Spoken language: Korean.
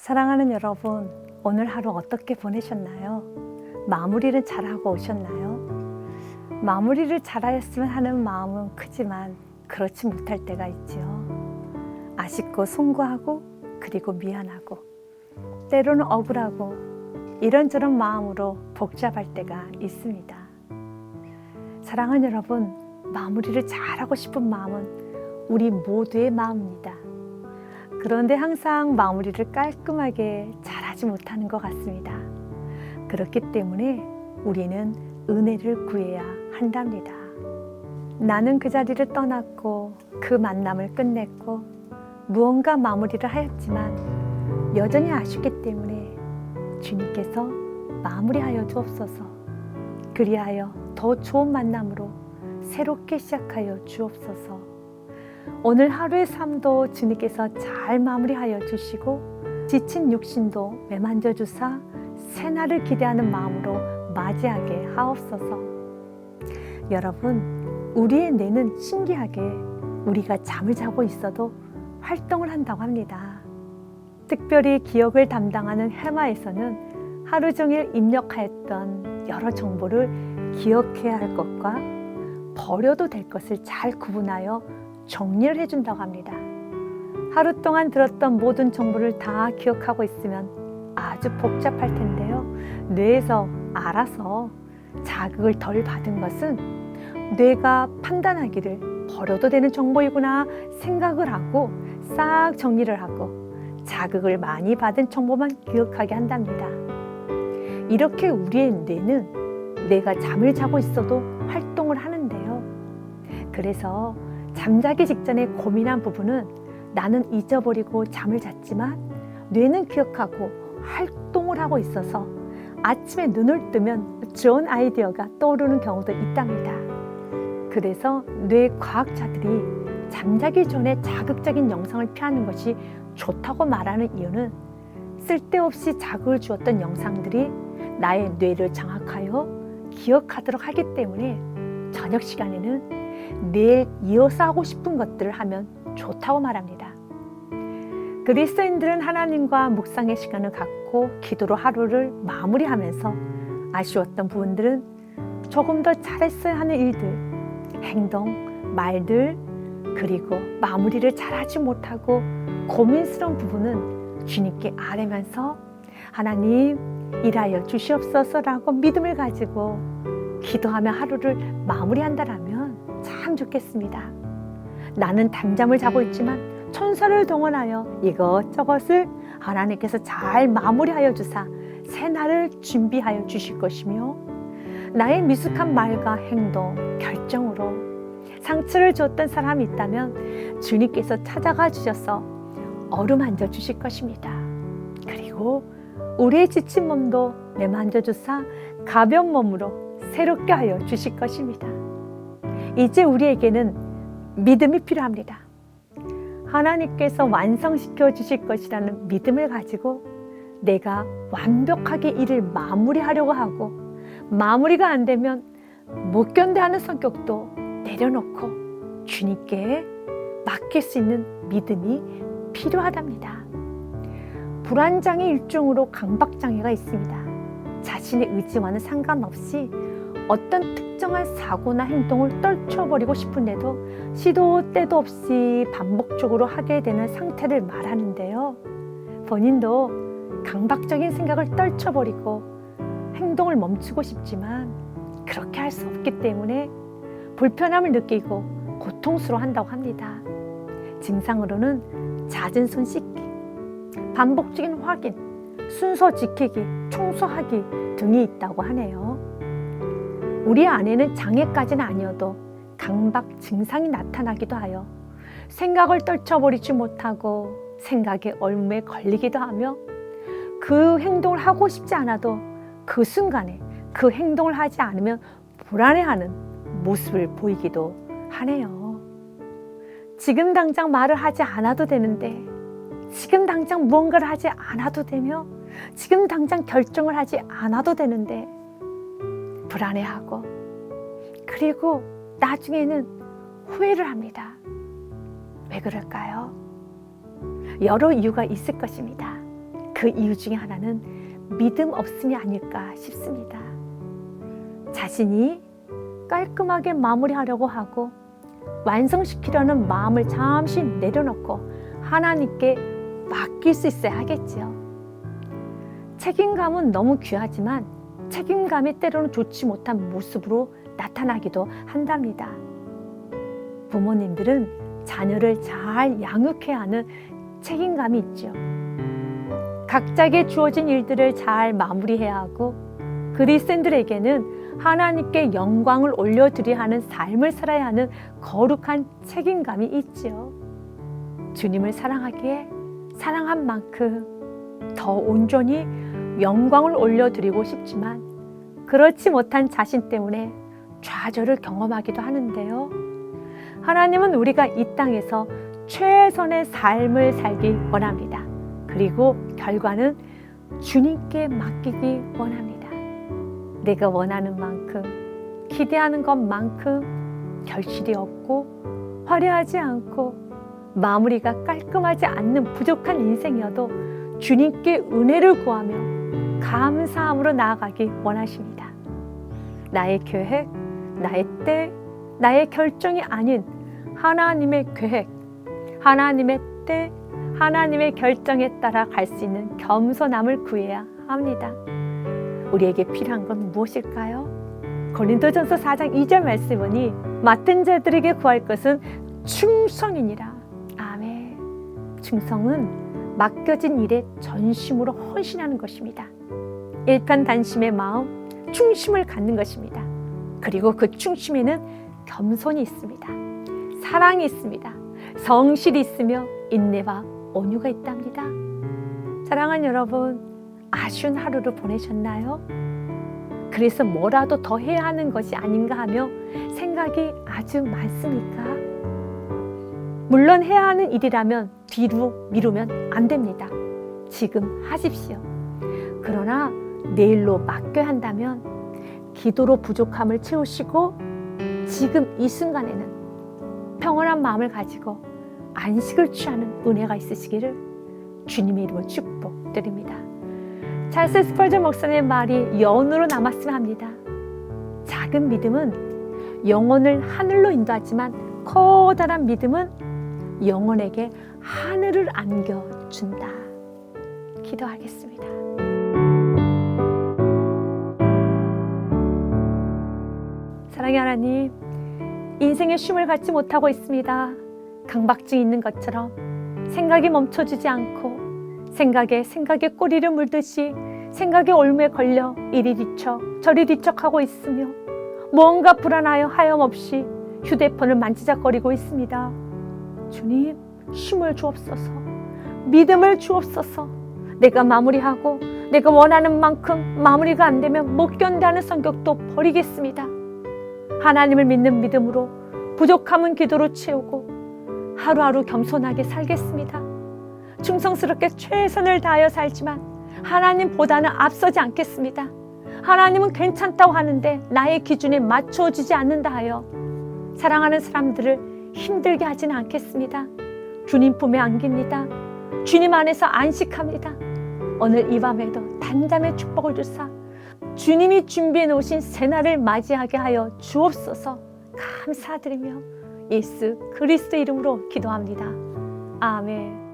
사랑하는 여러분, 오늘 하루 어떻게 보내셨나요? 마무리를 잘하고 오셨나요? 마무리를 잘하였으면 하는 마음은 크지만 그렇지 못할 때가 있지요. 아쉽고 송구하고 그리고 미안하고 때로는 억울하고 이런저런 마음으로 복잡할 때가 있습니다. 사랑하는 여러분, 마무리를 잘하고 싶은 마음은 우리 모두의 마음입니다. 그런데 항상 마무리를 깔끔하게 잘하지 못하는 것 같습니다. 그렇기 때문에 우리는 은혜를 구해야 한답니다. 나는 그 자리를 떠났고 그 만남을 끝냈고 무언가 마무리를 하였지만 여전히 아쉽기 때문에 주님께서 마무리하여 주옵소서. 그리하여 더 좋은 만남으로 새롭게 시작하여 주옵소서. 오늘 하루의 삶도 주님께서 잘 마무리하여 주시고 지친 육신도 매만져 주사 새날을 기대하는 마음으로 맞이하게 하옵소서. 여러분, 우리의 뇌는 신기하게 우리가 잠을 자고 있어도 활동을 한다고 합니다. 특별히 기억을 담당하는 해마에서는 하루 종일 입력하였던 여러 정보를 기억해야 할 것과 버려도 될 것을 잘 구분하여 정리를 해준다고 합니다. 하루 동안 들었던 모든 정보를 다 기억하고 있으면 아주 복잡할 텐데요. 뇌에서 알아서 자극을 덜 받은 것은 뇌가 판단하기를 버려도 되는 정보이구나 생각을 하고 싹 정리를 하고 자극을 많이 받은 정보만 기억하게 한답니다. 이렇게 우리의 뇌는 내가 잠을 자고 있어도 활동을 하는데요. 그래서 잠자기 직전에 고민한 부분은 나는 잊어버리고 잠을 잤지만 뇌는 기억하고 활동을 하고 있어서 아침에 눈을 뜨면 좋은 아이디어가 떠오르는 경우도 있답니다. 그래서 뇌 과학자들이 잠자기 전에 자극적인 영상을 피하는 것이 좋다고 말하는 이유는 쓸데없이 자극을 주었던 영상들이 나의 뇌를 장악하여 기억하도록 하기 때문에 저녁 시간에는 내일 이어서 하고 싶은 것들을 하면 좋다고 말합니다. 그리스도인들은 하나님과 묵상의 시간을 갖고 기도로 하루를 마무리하면서 아쉬웠던 부분들은 조금 더 잘했어야 하는 일들, 행동, 말들, 그리고 마무리를 잘하지 못하고 고민스러운 부분은 주님께 아뢰면서 하나님 일하여 주시옵소서라고 믿음을 가지고 기도하며 하루를 마무리한다라면 참 좋겠습니다. 나는 단잠을 자고 있지만 천사를 동원하여 이것저것을 하나님께서 잘 마무리하여 주사 새날을 준비하여 주실 것이며 나의 미숙한 말과 행동, 결정으로 상처를 줬던 사람이 있다면 주님께서 찾아가 주셔서 어루만져 주실 것입니다. 그리고 우리의 지친 몸도 내만져 주사 가벼운 몸으로 새롭게 하여 주실 것입니다. 이제 우리에게는 믿음이 필요합니다. 하나님께서 완성시켜 주실 것이라는 믿음을 가지고 내가 완벽하게 일을 마무리하려고 하고 마무리가 안 되면 못 견뎌하는 성격도 내려놓고 주님께 맡길 수 있는 믿음이 필요하답니다. 불안장애 일종으로 강박장애가 있습니다. 자신의 의지와는 상관없이 어떤 특정한 사고나 행동을 떨쳐버리고 싶은데도 시도 때도 없이 반복적으로 하게 되는 상태를 말하는데요. 본인도 강박적인 생각을 떨쳐버리고 행동을 멈추고 싶지만 그렇게 할 수 없기 때문에 불편함을 느끼고 고통스러워한다고 합니다. 증상으로는 잦은 손 씻기, 반복적인 확인, 순서 지키기, 청소하기 등이 있다고 하네요. 우리 안에는 장애까지는 아니어도 강박 증상이 나타나기도 하여 생각을 떨쳐버리지 못하고 생각의 얼음에 걸리기도 하며 그 행동을 하고 싶지 않아도 그 순간에 그 행동을 하지 않으면 불안해하는 모습을 보이기도 하네요. 지금 당장 말을 하지 않아도 되는데 지금 당장 무언가를 하지 않아도 되며 지금 당장 결정을 하지 않아도 되는데 불안해하고 그리고 나중에는 후회를 합니다. 왜 그럴까요? 여러 이유가 있을 것입니다. 그 이유 중에 하나는 믿음 없음이 아닐까 싶습니다. 자신이 깔끔하게 마무리하려고 하고 완성시키려는 마음을 잠시 내려놓고 하나님께 맡길 수 있어야 하겠지요. 책임감은 너무 귀하지만 책임감이 때로는 좋지 못한 모습으로 나타나기도 한답니다. 부모님들은 자녀를 잘 양육해야 하는 책임감이 있죠. 각자에게 주어진 일들을 잘 마무리해야 하고 그리스도인들에게는 하나님께 영광을 올려드려야 하는 삶을 살아야 하는 거룩한 책임감이 있지요. 주님을 사랑하기에 사랑한 만큼 더 온전히 영광을 올려드리고 싶지만 그렇지 못한 자신 때문에 좌절을 경험하기도 하는데요. 하나님은 우리가 이 땅에서 최선의 삶을 살기 원합니다. 그리고 결과는 주님께 맡기기 원합니다. 내가 원하는 만큼, 기대하는 것만큼 결실이 없고 화려하지 않고 마무리가 깔끔하지 않는 부족한 인생이어도 주님께 은혜를 구하며 감사함으로 나아가기 원하십니다. 나의 계획, 나의 때, 나의 결정이 아닌 하나님의 계획, 하나님의 때, 하나님의 결정에 따라 갈 수 있는 겸손함을 구해야 합니다. 우리에게 필요한 건 무엇일까요? 고린도전서 4장 2절 말씀을 보니 맡은 자들에게 구할 것은 충성이니라. 아멘. 충성은 맡겨진 일에 전심으로 헌신하는 것입니다. 일편단심의 마음, 충심을 갖는 것입니다. 그리고 그 충심에는 겸손이 있습니다. 사랑이 있습니다. 성실이 있으며 인내와 온유가 있답니다. 사랑하는 여러분, 아쉬운 하루를 보내셨나요? 그래서 뭐라도 더 해야 하는 것이 아닌가 하며 생각이 아주 많습니까? 물론 해야 하는 일이라면 뒤로 미루면 안 됩니다. 지금 하십시오. 그러나 내일로 맡겨야 한다면 기도로 부족함을 채우시고 지금 이 순간에는 평온한 마음을 가지고 안식을 취하는 은혜가 있으시기를 주님의 이름으로 축복드립니다. 찰스 스펄전 목사님의 말이 여운으로 남았으면 합니다. 작은 믿음은 영혼을 하늘로 인도하지만 커다란 믿음은 영혼에게 하늘을 안겨준다. 기도하겠습니다. 사랑의 하나님, 인생의 쉼을 갖지 못하고 있습니다. 강박증이 있는 것처럼 생각이 멈춰지지 않고 생각에 꼬리를 물듯이 생각의 올무에 걸려 이리 뒤척 저리 뒤척하고 있으며 뭔가 불안하여 하염없이 휴대폰을 만지작거리고 있습니다. 주님, 쉼을 주옵소서. 믿음을 주옵소서. 내가 마무리하고 내가 원하는 만큼 마무리가 안 되면 못 견디하는 성격도 버리겠습니다. 하나님을 믿는 믿음으로 부족함은 기도로 채우고 하루하루 겸손하게 살겠습니다. 충성스럽게 최선을 다하여 살지만 하나님보다는 앞서지 않겠습니다. 하나님은 괜찮다고 하는데 나의 기준에 맞춰지지 않는다 하여 사랑하는 사람들을 힘들게 하지는 않겠습니다. 주님 품에 안깁니다. 주님 안에서 안식합니다. 오늘 이 밤에도 단잠의 축복을 주사 주님이 준비해 놓으신 새날을 맞이하게 하여 주옵소서. 감사드리며 예수 그리스도 이름으로 기도합니다. 아멘.